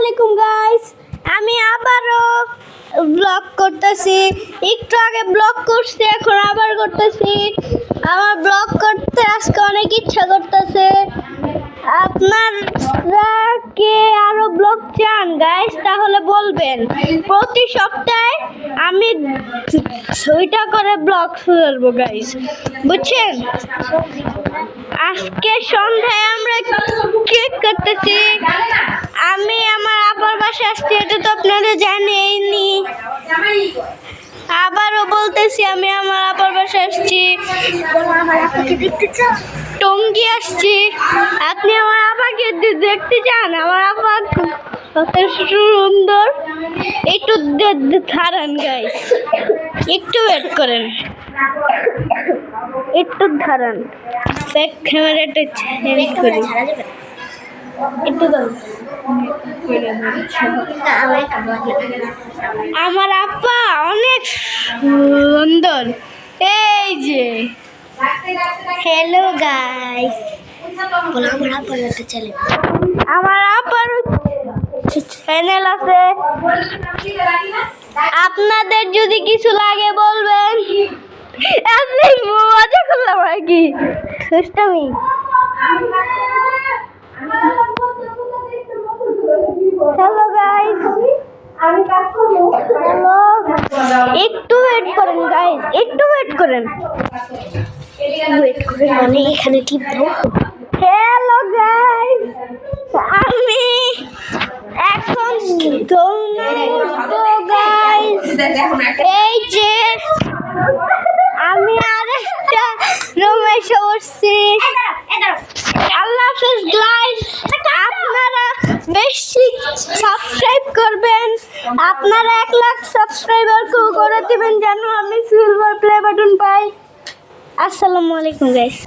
আলাইকুম গাইস, আমি আবারও ব্লগ করতেছি। একটু আগে ব্লগ করছি, এখন আবার করতেছি। আমার ব্লগ করতে আজকে অনেক ইচ্ছা করতেছে। আপনারা কে আরো ব্লগ চান গাইস তাহলে বলবেন। প্রতি সপ্তাহে আমি 6টা করে ব্লগ ছাড়বো গাইস, বুঝছেন? আজকে সন্ধ্যায় আমরা কেক কাটতেছি। আমি আমার আপার বাসায় আসছি, এটা তো আপনারা জানেনই। আবারও বলতেছি, আমি আমার আপার বাসায় আসছি। টঙ্গী আসছি। আপনি আমার আপাকে দেখতে চান? আমার আপা কত সুন্দর। একটু দাঁড়ান গাইস, একটু ওয়েট করেন, একটু দাঁড়ান। ব্যাক ক্যামেরাটা চেঞ্জ করি, একটু দাঁড়ান। আমার আপা অনেক সুন্দর। এই যে হ্যালো গাইস, আমার আপার চ্যানেল আছে। আপনাদের যদি কিছু লাগে বলবেন। আপনি মজা করলাম আর কি, সুষ্টামি। হ্যালো গাইস, হ্যালো, একটু ওয়েট করেন গাইস, একটু ওয়েট করেন, মানে এখানে টিপবো। হ্যালো গাইস, আমি এখন গাইস, এই যে আমি আরেকটা রুমে এসে বসছি। আল্লাহ হাফেজ গাইস, আপনারা বেশি সাবস্ক্রাইব করবেন। আপনারা 1 লাখ সাবস্ক্রাইবার করে দিবেন যেন আমি সিলভার প্লে বাটন পাই। আসসালামু আলাইকুম গাইস।